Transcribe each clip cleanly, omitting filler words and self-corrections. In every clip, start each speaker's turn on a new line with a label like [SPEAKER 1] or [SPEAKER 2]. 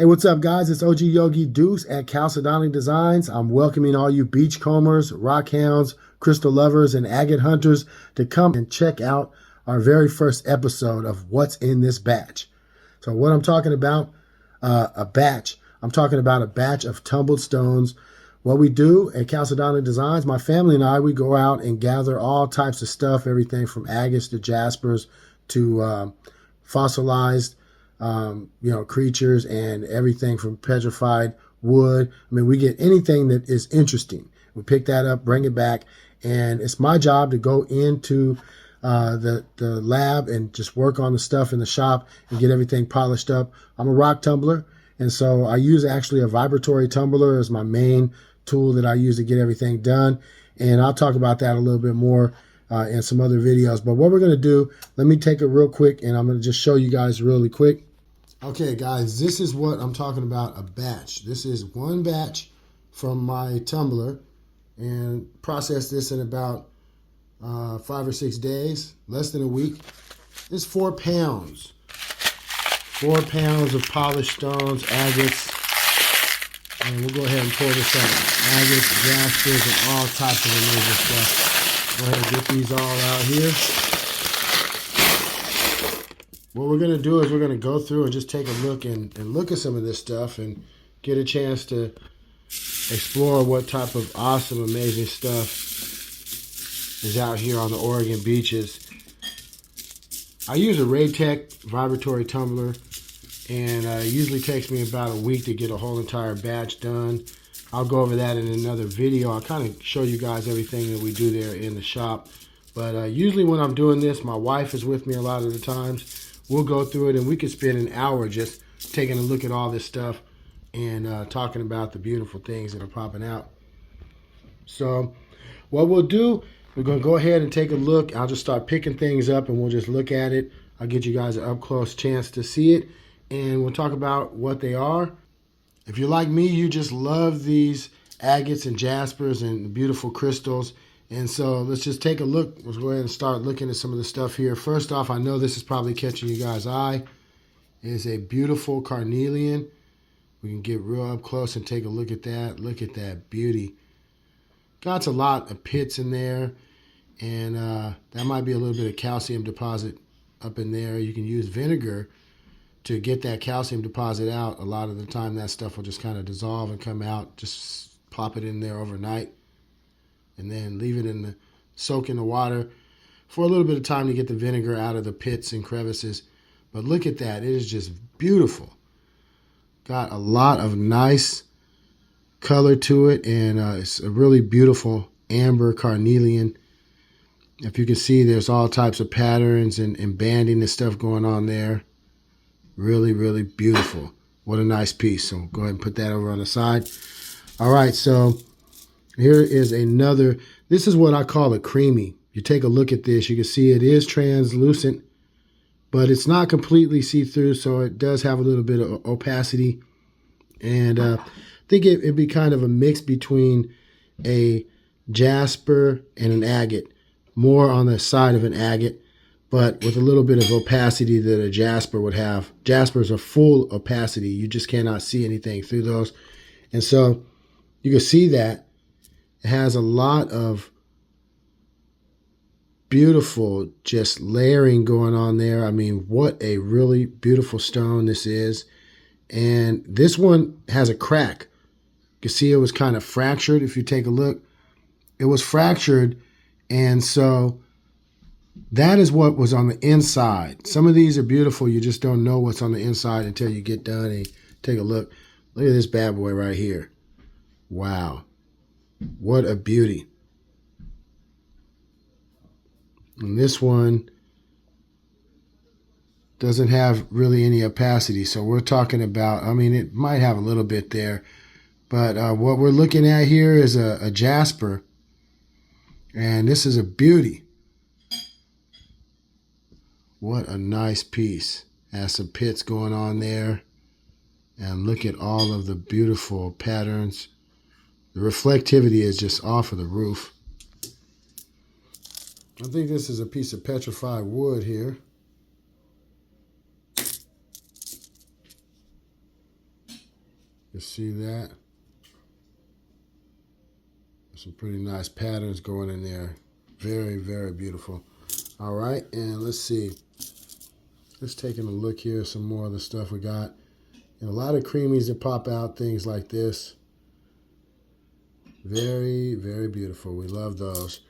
[SPEAKER 1] Hey, what's up, guys? It's OG Yogi Duce at Chalcedonic Designs. I'm welcoming all you beachcombers, rockhounds, crystal lovers, and agate hunters to come and check out our very first episode of What's in This Batch. So what I'm talking about, a batch. I'm talking about a batch of tumbled stones. What we do at Chalcedonic Designs, my family and I, we go out and gather all types of stuff, everything from agates to jaspers to fossilized creatures, and everything from petrified wood. I mean, we get anything that is interesting. We pick that up, bring it back, and it's my job to go into the lab and just work on the stuff in the shop and get everything polished up. I'm a rock tumbler, and so I use actually a vibratory tumbler as my main tool that I use to get everything done. And I'll talk about that a little bit more in some other videos. But what we're going to do, let me take it real quick, and I'm going to just show you guys really quick. Okay, guys, this is what I'm talking about, a batch. This is one batch from my tumbler, and process this in about 5 or 6 days, less than a week. It's 4 pounds. 4 pounds of polished stones, agates, and we'll go ahead and pour this out. Agates, jaspers, and all types of amazing stuff. Go ahead and get these all out here. What we're going to do is we're going to go through and just take a look and look at some of this stuff and get a chance to explore what type of awesome, amazing stuff is out here on the Oregon beaches. I use a Raytech vibratory tumbler, and it usually takes me about a week to get a whole entire batch done. I'll go over that in another video. I'll kind of show you guys everything that we do there in the shop. But usually when I'm doing this, my wife is with me a lot of the times. We'll go through it, and we could spend an hour just taking a look at all this stuff and talking about the beautiful things that are popping out. So what we'll do, we're going to go ahead and take a look. I'll just start picking things up, and we'll just look at it. I'll get you guys an up-close chance to see it, and we'll talk about what they are. If you're like me, you just love these agates and jaspers and the beautiful crystals. And so let's just take a look. Let's go ahead and start looking at some of the stuff here. First off, I know this is probably catching you guys' eye. It's a beautiful carnelian. We can get real up close and take a look at that. Look at that beauty. Got a lot of pits in there. And that might be a little bit of calcium deposit up in there. You can use vinegar to get that calcium deposit out. A lot of the time that stuff will just kind of dissolve and come out. Just plop it in there overnight, and then leave it in the soak in the water for a little bit of time to get the vinegar out of the pits and crevices. But look at that. It is just beautiful. Got a lot of nice color to it, and it's a really beautiful amber carnelian. If you can see, there's all types of patterns and banding and stuff going on there. Really, really beautiful. What a nice piece. So go ahead and put that over on the side. All right, so here is another. This is what I call a creamy. You take a look at this, you can see it is translucent, but it's not completely see-through, so it does have a little bit of opacity. And I think it'd be kind of a mix between a jasper and an agate, more on the side of an agate, but with a little bit of opacity that a jasper would have. Jaspers are full opacity. You just cannot see anything through those. And so you can see that it has a lot of beautiful just layering going on there. I mean, what a really beautiful stone this is. And this one has a crack. You can see it was kind of fractured. If you take a look, it was fractured. And so that is what was on the inside. Some of these are beautiful. You just don't know what's on the inside until you get done and take a look. Look at this bad boy right here. Wow. What a beauty. And this one doesn't have really any opacity. So we're talking about, I mean, it might have a little bit there. But what we're looking at here is a jasper. And this is a beauty. What a nice piece. Has some pits going on there. And look at all of the beautiful patterns. The reflectivity is just off of the roof. I think this is a piece of petrified wood here. You see that? Some pretty nice patterns going in there. Very, very beautiful. All right, and let's see. Let's taking a look here. Some more of the stuff we got. And a lot of creamies that pop out, things like this. Very, very beautiful. We love those.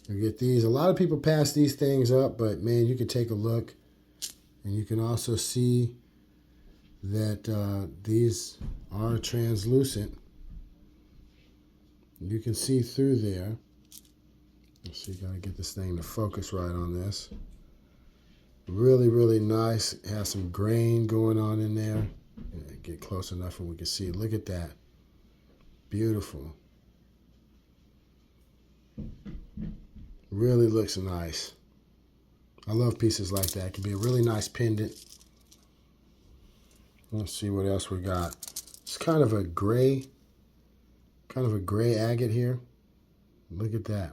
[SPEAKER 1] You get these. A lot of people pass these things up, but man, you can take a look, and you can also see that these are translucent. You can see through there. Let's see, gotta get this thing to focus right on this. Really, really nice. It has some grain going on in there. Get close enough and we can see. Look at that. Beautiful. Really looks nice. I love pieces like that. It can be a really nice pendant. Let's see what else we got. It's kind of a gray agate here. Look at that.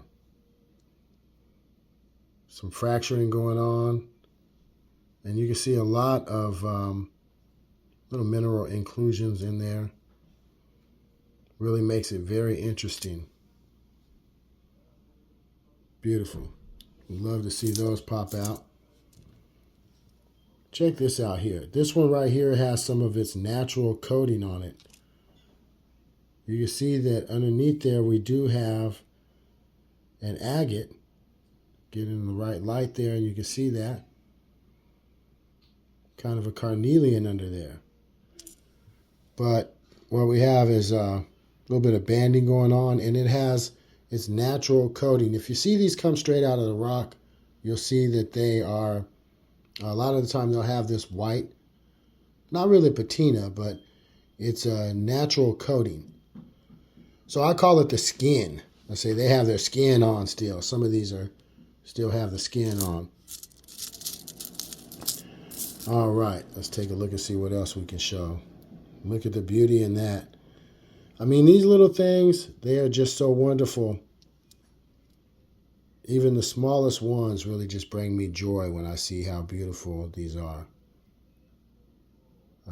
[SPEAKER 1] Some fracturing going on. And you can see a lot of little mineral inclusions in there. Really makes it very interesting. Beautiful. Love to see those pop out. Check this out here. This one right here has some of its natural coating on it. You can see that underneath there we do have an agate. Get in the right light there and you can see that. Kind of a carnelian under there. But what we have is a little bit of banding going on, and it has its natural coating. If you see these come straight out of the rock, you'll see that they are, a lot of the time they'll have this white, not really patina, but it's a natural coating. So I call it the skin. I say they have their skin on still. Some of these are still have the skin on. All right, let's take a look and see what else we can show. Look at the beauty in that. I mean, these little things, they are just so wonderful. Even the smallest ones really just bring me joy when I see how beautiful these are.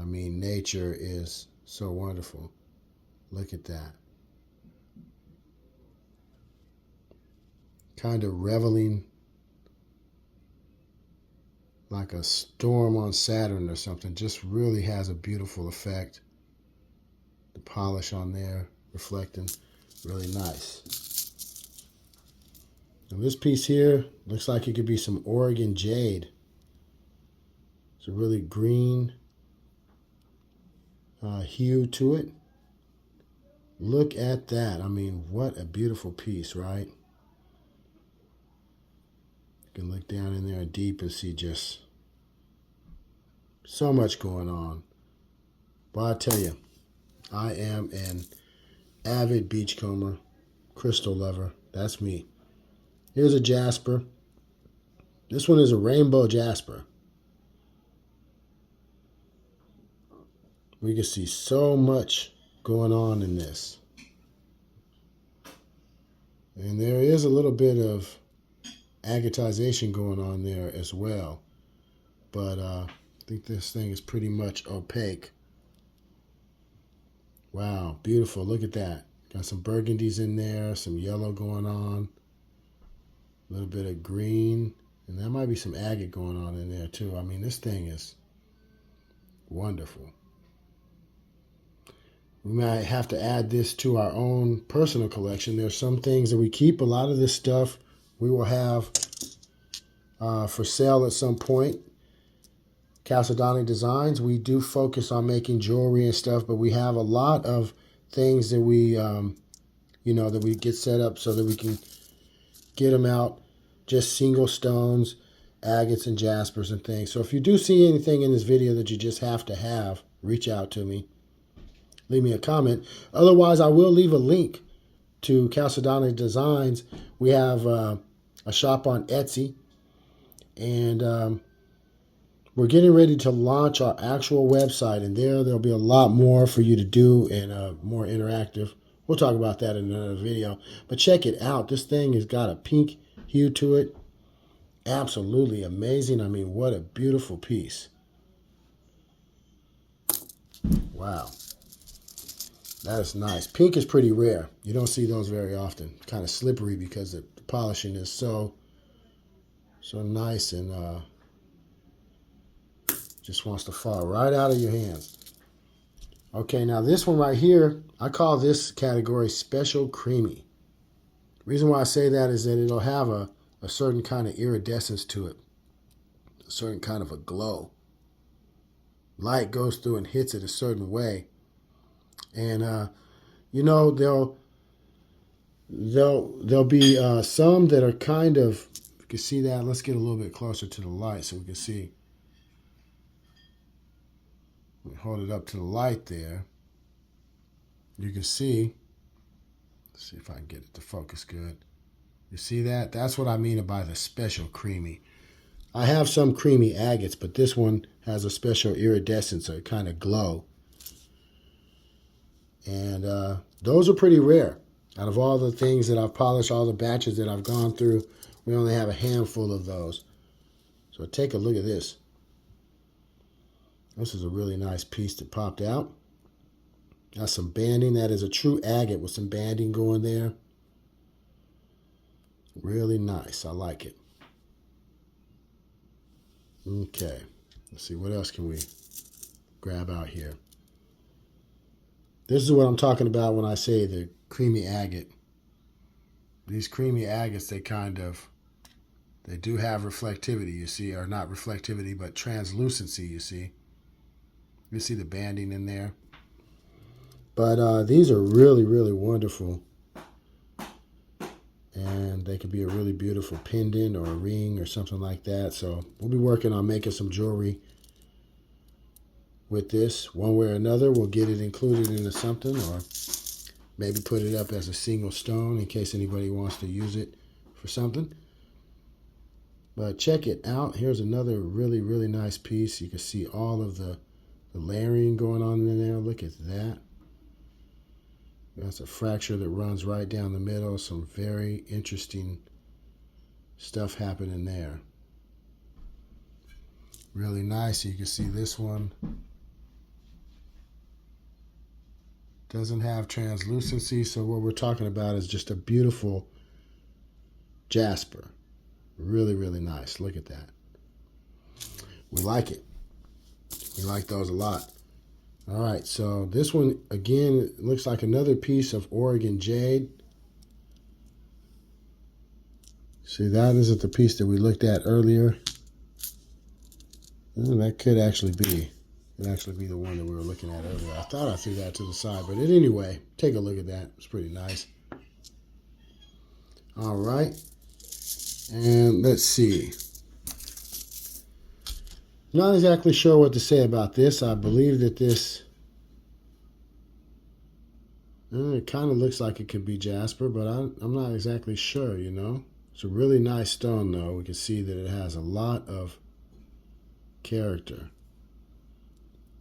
[SPEAKER 1] I mean, nature is so wonderful. Look at that. Kind of reveling like a storm on Saturn or something. Just really has a beautiful effect. The polish on there reflecting, really nice. And this piece here looks like it could be some Oregon jade. It's a really green hue to it. Look at that. I mean, what a beautiful piece, right? You can look down in there deep and see just so much going on. But I tell you, I am an avid beachcomber, crystal lover. That's me. Here's a jasper. This one is a rainbow jasper. We can see so much going on in this. And there is a little bit of agatization going on there as well. But I think this thing is pretty much opaque. Wow, beautiful. Look at that. Got some burgundies in there, some yellow going on, a little bit of green, and there might be some agate going on in there too. I mean, this thing is wonderful. We might have to add this to our own personal collection. There's some things that we keep. A lot of this stuff we will have for sale at some point. Chalcedonic Designs, we do focus on making jewelry and stuff, but we have a lot of things that we, that we get set up so that we can get them out, just single stones, agates and jaspers and things. So if you do see anything in this video that you just have to have, reach out to me. Leave me a comment. Otherwise, I will leave a link to Chalcedonic Designs. We have a shop on Etsy, and we're getting ready to launch our actual website, and there'll be a lot more for you to do and more interactive. We'll talk about that in another video. But check it out. This thing has got a pink hue to it. Absolutely amazing. I mean, what a beautiful piece. Wow. Wow. That is nice. Pink is pretty rare. You don't see those very often. Kind of slippery because the polishing is so nice and just wants to fall right out of your hands. Okay, now this one right here, I call this category Special Creamy. The reason why I say that is that it'll have a certain kind of iridescence to it, a certain kind of a glow. Light goes through and hits it a certain way. And, you know, there'll be some that are kind of, you can see that. Let's get a little bit closer to the light so we can see. Hold it up to the light there. You can see. Let's see if I can get it to focus good. You see that? That's what I mean by the special creamy. I have some creamy agates, but this one has a special iridescence, a kind of glow. And those are pretty rare. Out of all the things that I've polished, all the batches that I've gone through, we only have a handful of those. So take a look at this. This is a really nice piece that popped out. Got some banding. That is a true agate with some banding going there. Really nice. I like it. Okay. Let's see. What else can we grab out here? This is what I'm talking about when I say the creamy agate. These creamy agates, they do have reflectivity, you see, or not reflectivity, but translucency, you see. You see the banding in there. But these are really, really wonderful. And they could be a really beautiful pendant or a ring or something like that. So we'll be working on making some jewelry with this. One way or another, we'll get it included into something, or maybe put it up as a single stone in case anybody wants to use it for something. But check it out. Here's another really, really nice piece. You can see all of the layering going on in there. Look at that. That's a fracture that runs right down the middle. Some very interesting stuff happening there. Really nice. You can see this one doesn't have translucency. So what we're talking about is just a beautiful jasper. Really, really nice. Look at that. We like it. We like those a lot. All right, so this one, again, looks like another piece of Oregon jade. See, that isn't the piece that we looked at earlier. Oh, that could actually be. It actually be the one that we were looking at earlier. I thought I threw that to the side, but anyway, take a look at that. It's pretty nice. All right, and let's see. Not exactly sure what to say about this. I believe that this, it kind of looks like it could be jasper, but I'm not exactly sure, you know. It's a really nice stone, though. We can see that it has a lot of character.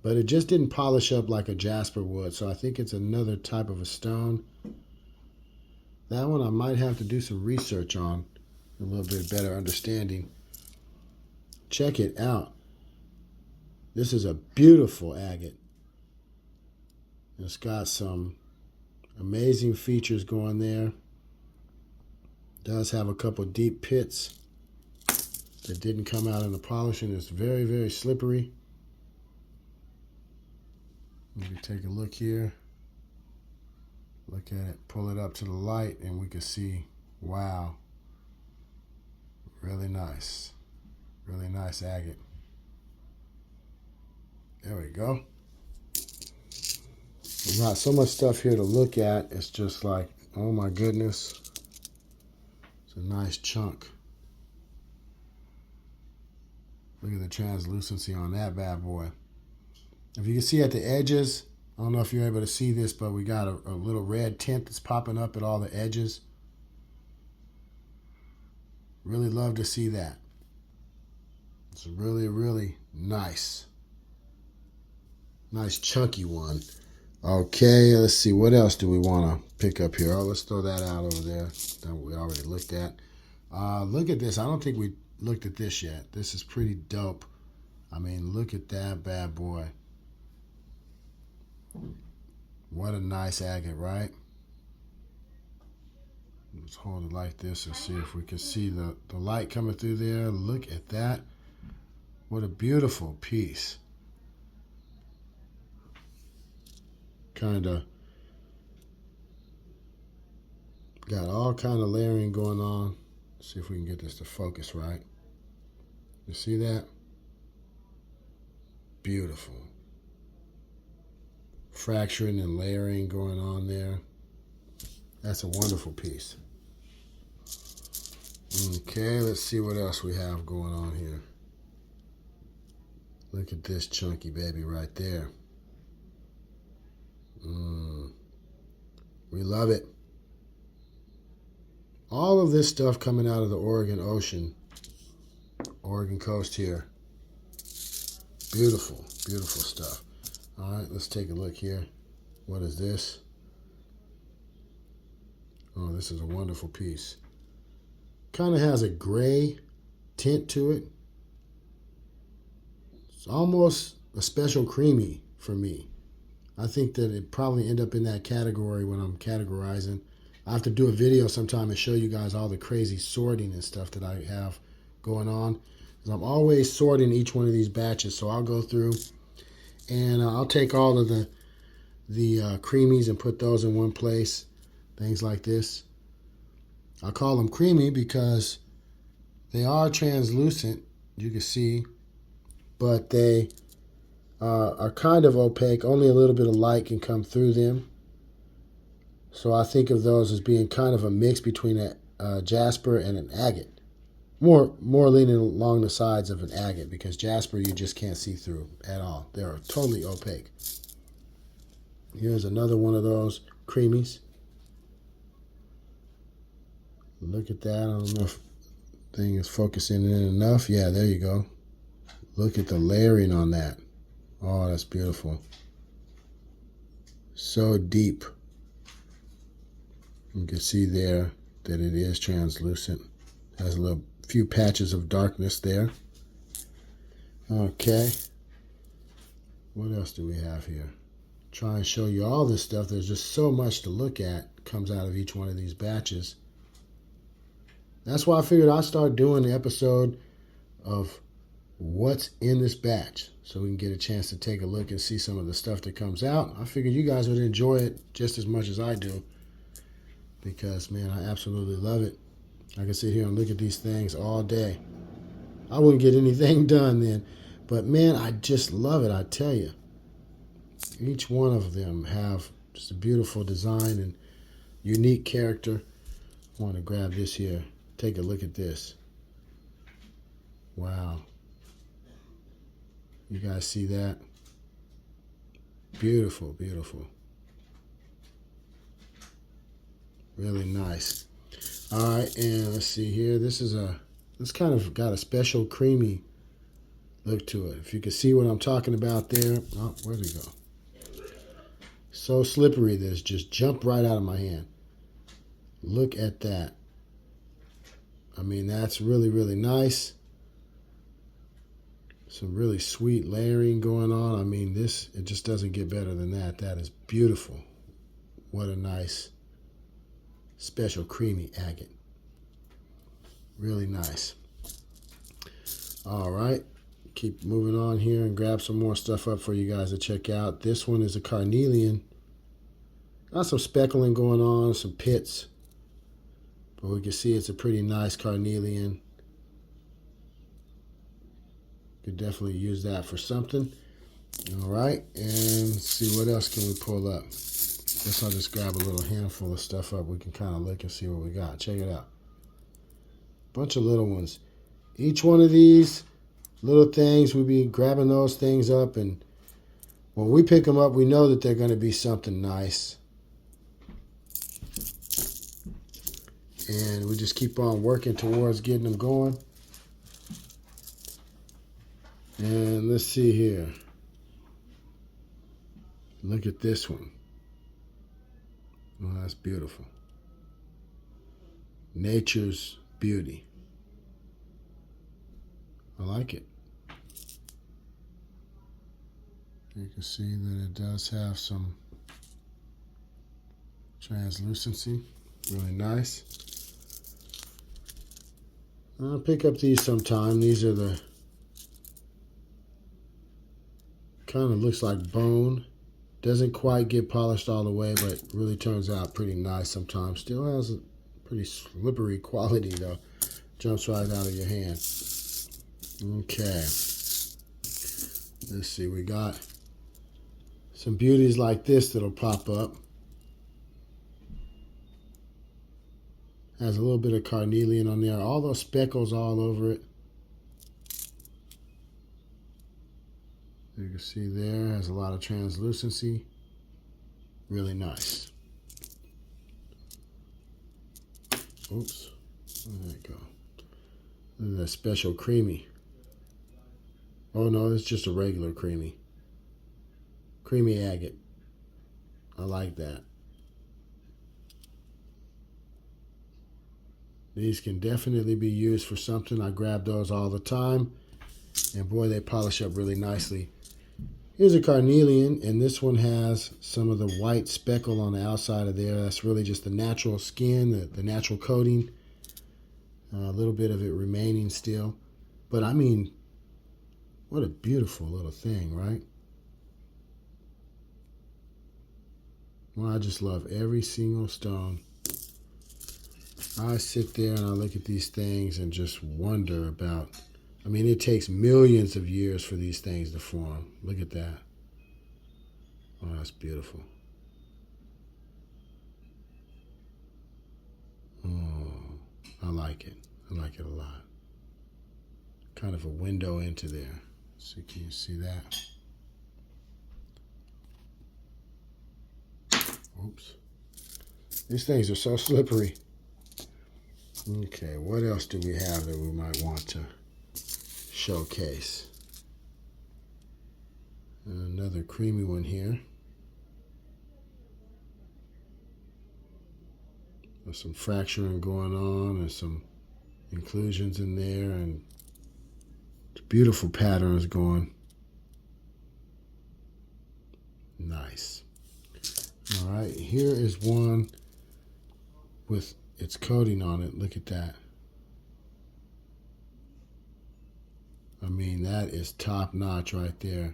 [SPEAKER 1] But it just didn't polish up like a jasper would, so I think it's another type of a stone. That one I might have to do some research on, a little bit better understanding. Check it out. This is a beautiful agate. It's got some amazing features going there. It does have a couple deep pits that didn't come out in the polishing. It's very, very slippery. Maybe take a look here. Look at it, pull it up to the light, and we can see, wow, really nice agate. There we go. There's not so much stuff here to look at. It's just like, oh my goodness. It's a nice chunk. Look at the translucency on that bad boy. If you can see at the edges, I don't know if you're able to see this, but we got a little red tint that's popping up at all the edges. Really love to see that. It's really, really nice. Nice chunky one. Okay, let's see. What else do we want to pick up here? Oh, let's throw that out over there. That we already looked at. Look at this. I don't think we looked at this yet. This is pretty dope. I mean, look at that bad boy. What a nice agate, right? Let's hold it like this and see if we can see the light coming through there. Look at that. What a beautiful piece. Kind of got all kind of layering going on. Let's see if we can get this to focus right. You see that? Beautiful. Fracturing and layering going on there. That's a wonderful piece. Okay, let's see what else we have going on here. Look at this chunky baby right there. We love it. All of this stuff coming out of the Oregon Ocean, Oregon coast here. Beautiful, beautiful stuff. All right, let's take a look here. What is this? Oh, this is a wonderful piece. Kind of has a gray tint to it. It's almost a special creamy for me. I think that it probably end up in that category when I'm categorizing. I have to do a video sometime and show you guys all the crazy sorting and stuff that I have going on. I'm always sorting each one of these batches, so I'll go through and I'll take all of the creamies and put those in one place. Things like this. I call them creamy because they are translucent, you can see, but they are kind of opaque. Only a little bit of light can come through them. So I think of those as being kind of a mix between a jasper and an agate. More leaning along the sides of an agate, because jasper you just can't see through at all. They're totally opaque. Here's another one of those creamies. Look at that. I don't know if the thing is focusing in enough. Yeah, there you go. Look at the layering on that. Oh, that's beautiful. So deep. You can see there that it is translucent. Has a few patches of darkness there. Okay. What else do we have here? Try and show you all this stuff. There's just so much to look at comes out of each one of these batches. That's why I figured I'd start doing the episode of what's in this batch, so we can get a chance to take a look and see some of the stuff that comes out. I figured you guys would enjoy it just as much as I do, because, man, I absolutely love it. I can sit here and look at these things all day. I wouldn't get anything done then, but, man, I just love it, I tell you. Each one of them have just a beautiful design and unique character. I want to grab this here. Take a look at this. Wow. You guys see that? Beautiful, beautiful. Really nice. All right, and let's see here. This kind of got a special creamy look to it. If you can see what I'm talking about there. Oh, where'd it go? So slippery, this just jumped right out of my hand. Look at that. I mean, that's really, really nice. Some really sweet layering going on. I mean, it just doesn't get better than that. That is beautiful. What a nice, special creamy agate. Really nice. All right. Keep moving on here and grab some more stuff up for you guys to check out. This one is a carnelian. Got some speckling going on, some pits. But we can see it's a pretty nice carnelian. Could definitely use that for something. All right, and see what else can we pull up. Guess I'll just grab a little handful of stuff up. We can kind of look and see what we got. Check it out. Bunch of little ones. Each one of these little things, we'll be grabbing those things up, and when we pick them up, we know that they're going to be something nice. And we just keep on working towards getting them going. And let's see here. Look at this one. Oh, that's beautiful. Nature's beauty. I like it. You can see that it does have some Translucency, really nice. I'll pick up these sometime. These are the, kind of looks like bone. Doesn't quite get polished all the way, but really turns out pretty nice sometimes. Still has a pretty slippery quality though. Jumps right out of your hand. Okay. Let's see, we got some beauties like this that'll pop up. Has a little bit of carnelian on there. All those speckles all over it. You can see there, has a lot of translucency. Really nice. Oops. There you go. Look at that special creamy. Oh no, it's just a regular creamy. Creamy agate. I like that. These can definitely be used for something. I grab those all the time. And boy, they polish up really nicely. Here's a carnelian, and this one has some of the white speckle on the outside of there. That's really just the natural skin, the natural coating. A little bit of it remaining still. But I mean, what a beautiful little thing, right? Well, I just love every single stone. I sit there and I look at these things and just wonder about, I mean, it takes millions of years for these things to form. Look at that. Oh, that's beautiful. Oh, I like it. I like it a lot. Kind of a window into there. So can you see that? Oops. These things are so slippery. Okay, what else do we have that we might want to showcase? Another creamy one here. There's some fracturing going on and some inclusions in there and beautiful patterns going. Nice. All right, here is one with its coating on it. Look at that. I mean, that is top notch right there.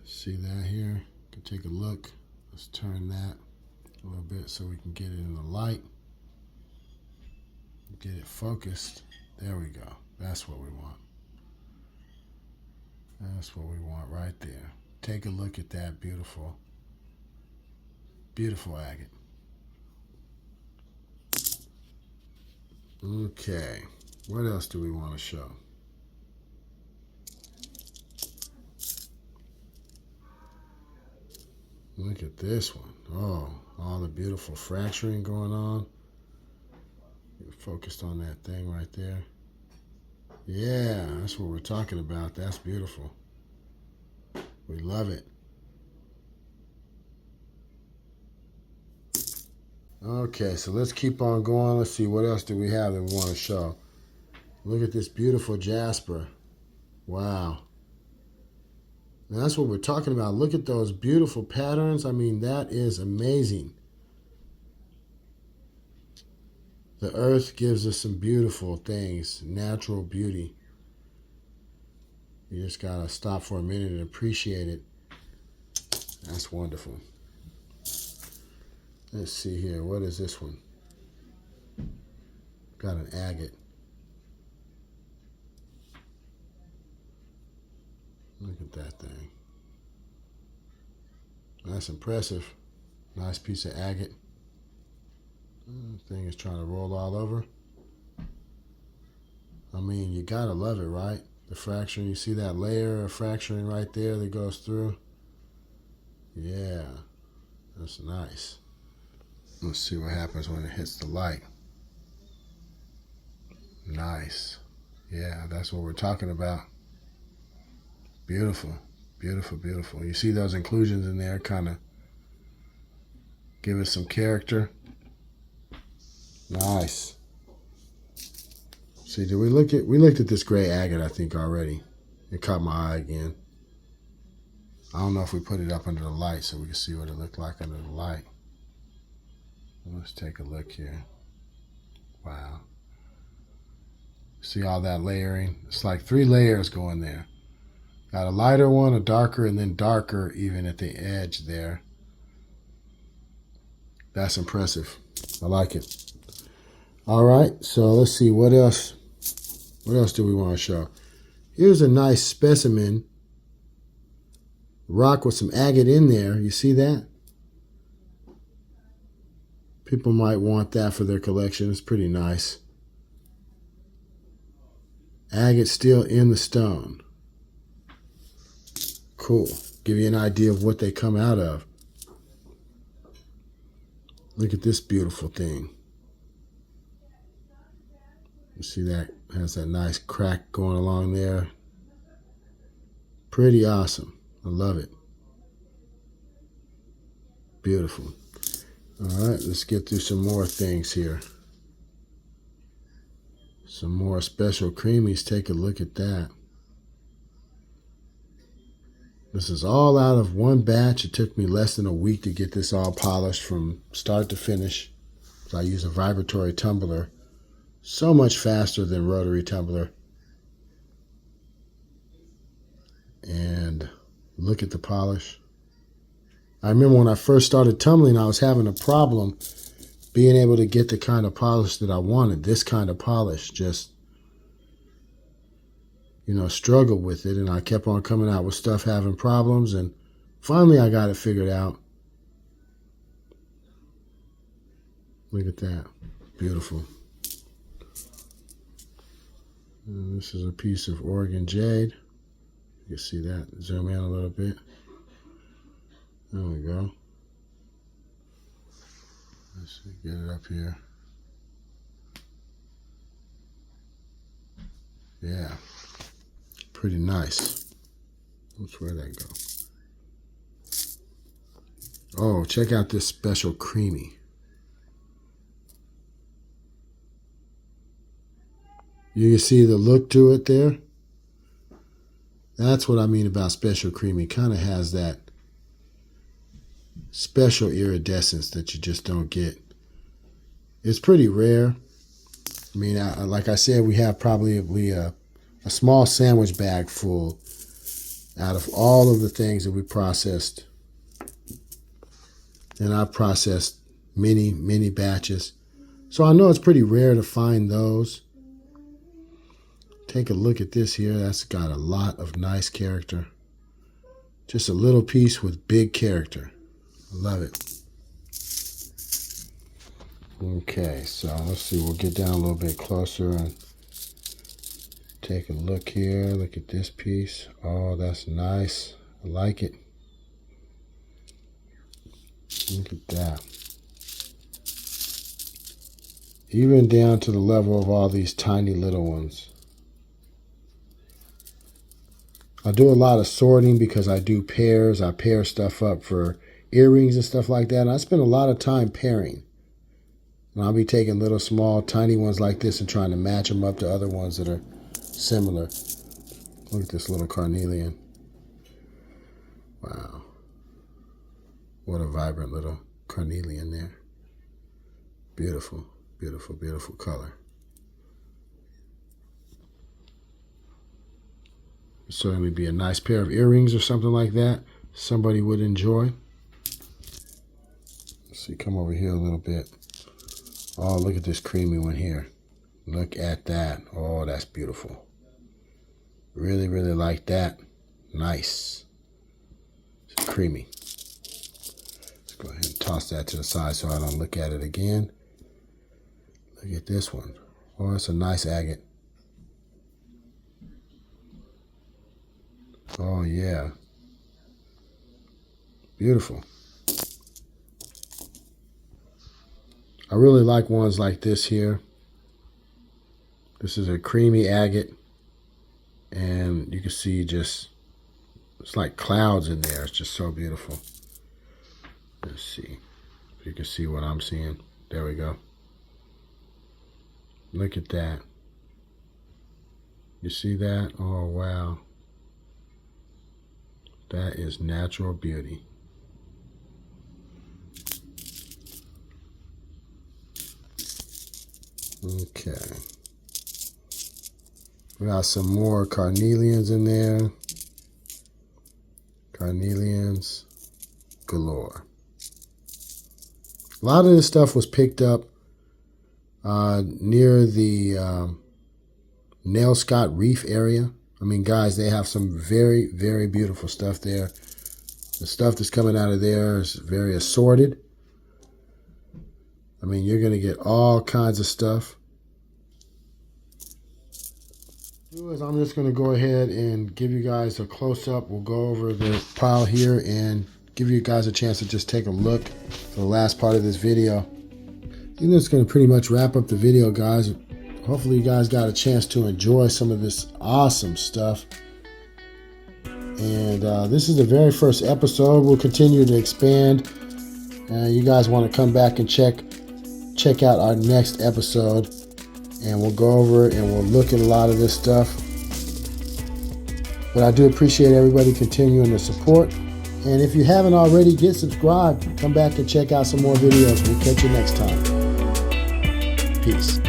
[SPEAKER 1] See that here? You can take a look. Let's turn that a little bit so we can get it in the light. Get it focused. There we go. That's what we want. That's what we want right there. Take a look at that beautiful, beautiful agate. Okay, what else do we want to show? Look at this one. Oh, all the beautiful fracturing going on. We're focused on that thing right there. Yeah, that's what we're talking about. That's beautiful. We love it. Okay, so let's keep on going. Let's see, what else do we have that we want to show? Look at this beautiful jasper. Wow. Now that's what we're talking about. Look at those beautiful patterns. I mean, that is amazing. The earth gives us some beautiful things, natural beauty. You just gotta stop for a minute and appreciate it. That's wonderful. Let's see here. What is this one? Got an agate. Look at that thing. That's impressive. Nice piece of agate. Thing is trying to roll all over. I mean, you gotta love it, right? The fracturing, you see that layer of fracturing right there that goes through? Yeah, that's nice. Let's see what happens when it hits the light. Nice. Yeah, that's what we're talking about. Beautiful, beautiful, beautiful. You see those inclusions in there kind of give it some character. Nice. See, we looked at this gray agate, I think, already. It caught my eye again. I don't know if we put it up under the light so we can see what it looked like under the light. Let's take a look here. Wow. See all that layering? It's like 3 layers going there. Got a lighter one, a darker, and then darker even at the edge there. That's impressive. I like it. All right, so let's see what else. What else do we want to show? Here's a nice specimen rock with some agate in there. You see that? People might want that for their collection. It's pretty nice. Agate still in the stone. Cool. Give you an idea of what they come out of. Look at this beautiful thing. You see that? Has that nice crack going along there. Pretty awesome. I love it. Beautiful. All right, let's get through some more things here. Some more special creamies. Take a look at that. This is all out of one batch. It took me less than a week to get this all polished from start to finish. So I use a vibratory tumbler. So much faster than rotary tumbler. And look at the polish. I remember when I first started tumbling, I was having a problem being able to get the kind of polish that I wanted. This kind of polish. Just, struggled with it. And I kept on coming out with stuff having problems. And finally I got it figured out. Look at that. Beautiful. And this is a piece of Oregon jade. You can see that. Zoom in a little bit. There we go. Let's see, get it up here. Yeah. Pretty nice. Where'd that go? Oh, check out this special creamy. You can see the look to it there. That's what I mean about special creamy. Kind of has that special iridescence that you just don't get. It's pretty rare. I mean, like I said, we have probably a small sandwich bag full out of all of the things that we processed. And I processed many, many batches. So I know it's pretty rare to find those. Take a look at this here. That's got a lot of nice character. Just a little piece with big character. I love it. Okay, so let's see. We'll get down a little bit closer and take a look here. Look at this piece. Oh, that's nice. I like it. Look at that. Even down to the level of all these tiny little ones. I do a lot of sorting because I do pairs. I pair stuff up for earrings and stuff like that. And I spend a lot of time pairing. And I'll be taking little small tiny ones like this and trying to match them up to other ones that are similar. Look at this little carnelian. Wow. What a vibrant little carnelian there. Beautiful, beautiful, beautiful color. Certainly be a nice pair of earrings or something like that somebody would enjoy. Let's see, come over here a little bit. Oh, look at this creamy one here. Look at that. Oh, that's beautiful. Really, really like that. Nice. It's creamy. Let's go ahead and toss that to the side so I don't look at it again. Look at this one. Oh, it's a nice agate. Oh, yeah. Beautiful. I really like ones like this here. This is a creamy agate. And you can see just, it's like clouds in there. It's just so beautiful. Let's see if you can see what I'm seeing. There we go. Look at that. You see that? Oh, wow. That is natural beauty. Okay. We got some more carnelians in there. Carnelians galore. A lot of this stuff was picked up near the Nelscott Reef area. I mean, guys, they have some very, very beautiful stuff there. The stuff that's coming out of there is very assorted. I mean, you're going to get all kinds of stuff. I'm just going to go ahead and give you guys a close-up. We'll go over the pile here and give you guys a chance to just take a look for the last part of this video. I think that's going to pretty much wrap up the video, guys. Hopefully you guys got a chance to enjoy some of this awesome stuff. And this is the very first episode. We'll continue to expand. You guys want to come back and check out our next episode. And we'll go over it and we'll look at a lot of this stuff. But I do appreciate everybody continuing to support. And if you haven't already, get subscribed. Come back and check out some more videos. We'll catch you next time. Peace.